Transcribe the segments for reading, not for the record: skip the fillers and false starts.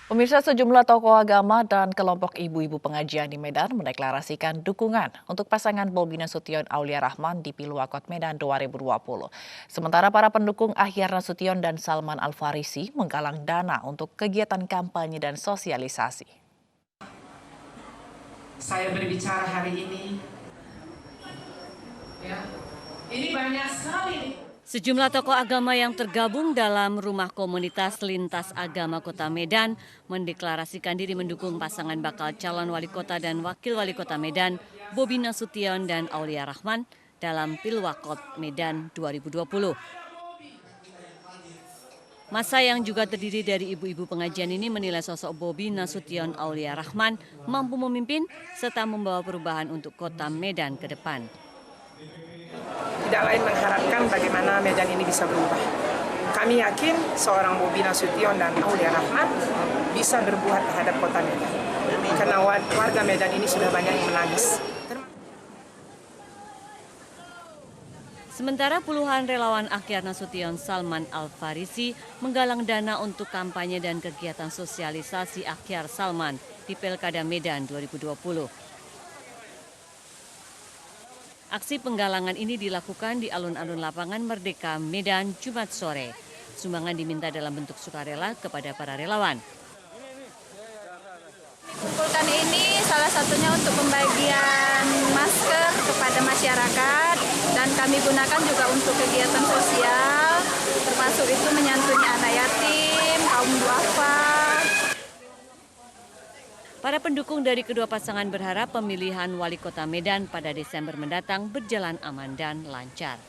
Pemirsa, sejumlah tokoh agama dan kelompok ibu-ibu pengajian di Medan mendeklarasikan dukungan untuk pasangan Bobi Nasution Aulia Rahman di Pilwakot Medan 2020. Sementara para pendukung Ahyar Nasution dan Salman Al Farisi menggalang dana untuk kegiatan kampanye dan sosialisasi. Saya berbicara hari ini, ya, ini banyak sekali nih. Sejumlah tokoh agama yang tergabung dalam Rumah Komunitas Lintas Agama Kota Medan mendeklarasikan diri mendukung pasangan bakal calon wali kota dan wakil wali kota Medan, Bobi Nasution dan Aulia Rahman dalam Pilwakot Medan 2020. Masa yang juga terdiri dari ibu-ibu pengajian ini menilai sosok Bobi Nasution Aulia Rahman mampu memimpin serta membawa perubahan untuk kota Medan ke depan. Tidak lain mengharapkan bagaimana Medan ini bisa berubah. Kami yakin seorang Bobi Nasution dan Aulia Rahman bisa berbuat terhadap kota Medan. Karena warga Medan ini sudah banyak yang menangis. Sementara puluhan relawan Ahyar Nasution Salman Al Farisi menggalang dana untuk kampanye dan kegiatan sosialisasi Ahyar Salman di Pilkada Medan 2020. Aksi penggalangan ini dilakukan di alun-alun lapangan Merdeka Medan Jumat sore. Sumbangan diminta dalam bentuk sukarela kepada para relawan. Kumpulkan ini salah satunya untuk pembagian masker kepada masyarakat dan kami gunakan juga untuk kegiatan sosial, termasuk itu menyantuni anak yatim, kaum duafa. Para pendukung dari kedua pasangan berharap pemilihan wali kota Medan pada Desember mendatang berjalan aman dan lancar.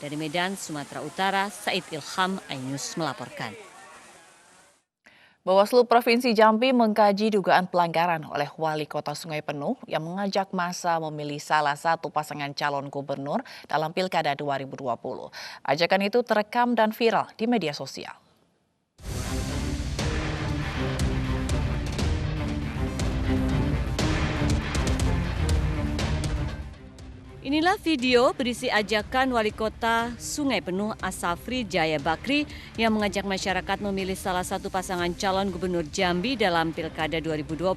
Dari Medan, Sumatera Utara, Said Ilham, iNews melaporkan. Bawaslu Provinsi Jambi mengkaji dugaan pelanggaran oleh Wali Kota Sungai Penuh yang mengajak massa memilih salah satu pasangan calon gubernur dalam Pilkada 2020. Ajakan itu terekam dan viral di media sosial. Inilah video berisi ajakan Wali Kota Sungai Penuh Asafri Jaya Bakri yang mengajak masyarakat memilih salah satu pasangan calon gubernur Jambi dalam Pilkada 2020.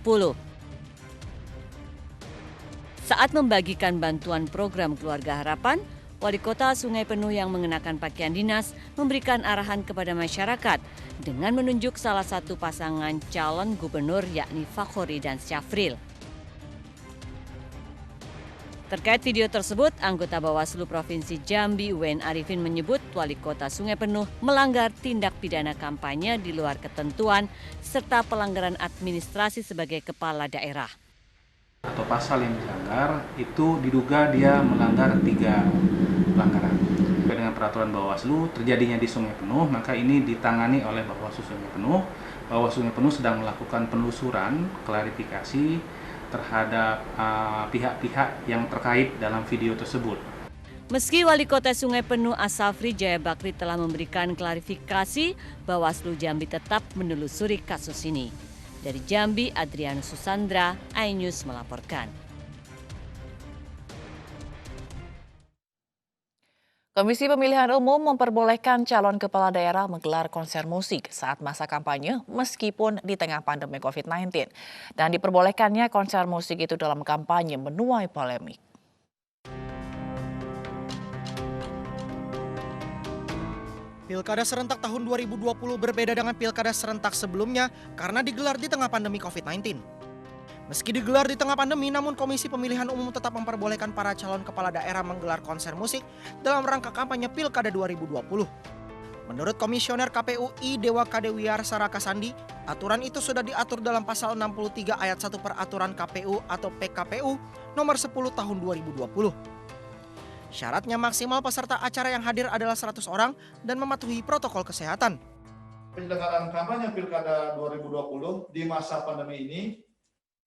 Saat membagikan bantuan program Keluarga Harapan, Wali Kota Sungai Penuh yang mengenakan pakaian dinas memberikan arahan kepada masyarakat dengan menunjuk salah satu pasangan calon gubernur yakni Fakhori dan Syafril. Terkait video tersebut, anggota Bawaslu Provinsi Jambi Wen Arifin menyebut Wali Kota Sungai Penuh melanggar tindak pidana kampanye di luar ketentuan serta pelanggaran administrasi sebagai kepala daerah. Atau pasal yang dilanggar itu diduga dia melanggar 3 pelanggaran. Sesuai dengan peraturan Bawaslu terjadinya di Sungai Penuh, maka ini ditangani oleh Bawaslu Sungai Penuh. Bawaslu Sungai Penuh sedang melakukan penelusuran, klarifikasi terhadap pihak-pihak yang terkait dalam video tersebut. Meski Wali Kota Sungai Penuh Asafri Jaya Bakri telah memberikan klarifikasi, Bawaslu Jambi tetap menelusuri kasus ini. Dari Jambi, Adrianus Susandra, iNews melaporkan. Komisi Pemilihan Umum memperbolehkan calon kepala daerah menggelar konser musik saat masa kampanye meskipun di tengah pandemi COVID-19. Dan diperbolehkannya konser musik itu dalam kampanye menuai polemik. Pilkada serentak tahun 2020 berbeda dengan pilkada serentak sebelumnya karena digelar di tengah pandemi COVID-19. Meski digelar di tengah pandemi, namun Komisi Pemilihan Umum tetap memperbolehkan para calon kepala daerah menggelar konser musik dalam rangka kampanye Pilkada 2020. Menurut Komisioner KPU I Dewa Kadewiyar Saraka Sandi, aturan itu sudah diatur dalam pasal 63 ayat 1 Peraturan KPU atau PKPU nomor 10 tahun 2020. Syaratnya maksimal peserta acara yang hadir adalah 100 orang dan mematuhi protokol kesehatan. Penyelenggaraan kampanye Pilkada 2020 di masa pandemi ini,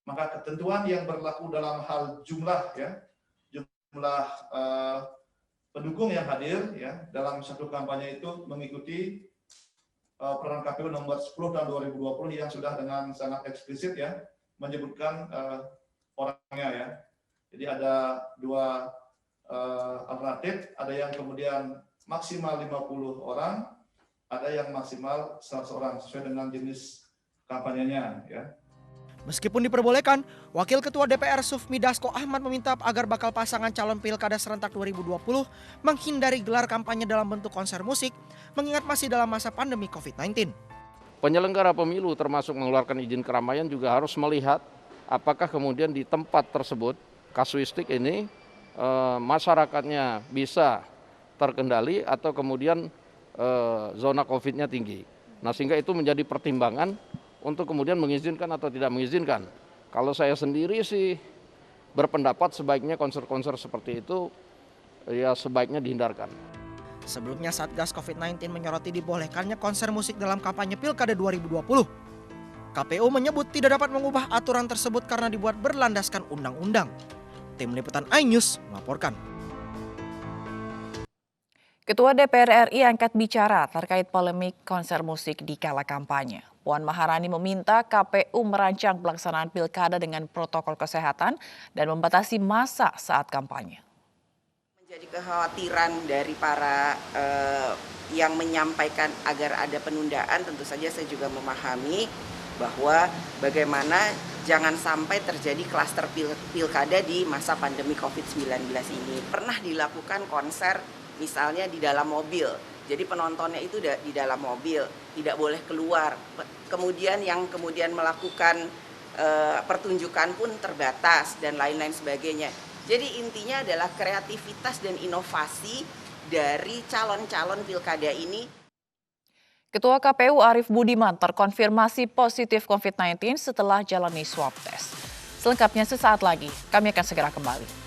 maka ketentuan yang berlaku dalam hal jumlah pendukung yang hadir dalam satu kampanye itu mengikuti Peraturan KPU nomor 10 tahun 2020 yang sudah dengan sangat eksplisit menyebutkan orangnya . Jadi ada 2 alternatif, ada yang kemudian maksimal 50 orang, ada yang maksimal 100 orang sesuai dengan jenis kampanyenya ya. Meskipun diperbolehkan, Wakil Ketua DPR Sufmi Dasko Ahmad meminta agar bakal pasangan calon pilkada serentak 2020 menghindari gelar kampanye dalam bentuk konser musik, mengingat masih dalam masa pandemi COVID-19. Penyelenggara pemilu termasuk mengeluarkan izin keramaian juga harus melihat apakah kemudian di tempat tersebut, kasuistik ini, masyarakatnya bisa terkendali atau kemudian zona COVID-nya tinggi. Nah, sehingga itu menjadi pertimbangan untuk kemudian mengizinkan atau tidak mengizinkan. Kalau saya sendiri sih berpendapat sebaiknya konser-konser seperti itu ya sebaiknya dihindarkan. Sebelumnya Satgas COVID-19 menyoroti dibolehkannya konser musik dalam kampanye Pilkada 2020. KPU menyebut tidak dapat mengubah aturan tersebut karena dibuat berlandaskan undang-undang. Tim Liputan iNews melaporkan. Ketua DPR RI angkat bicara terkait polemik konser musik di kala kampanye. Puan Maharani meminta KPU merancang pelaksanaan pilkada dengan protokol kesehatan dan membatasi masa saat kampanye. Menjadi kekhawatiran dari para yang menyampaikan agar ada penundaan, tentu saja saya juga memahami bahwa bagaimana jangan sampai terjadi klaster pilkada di masa pandemi COVID-19 ini. Pernah dilakukan konser misalnya di dalam mobil, jadi penontonnya itu di dalam mobil, tidak boleh keluar. Kemudian yang kemudian melakukan pertunjukan pun terbatas dan lain-lain sebagainya. Jadi intinya adalah kreativitas dan inovasi dari calon-calon pilkada ini. Ketua KPU Arief Budiman terkonfirmasi positif COVID-19 setelah jalani swab test. Selengkapnya sesaat lagi, kami akan segera kembali.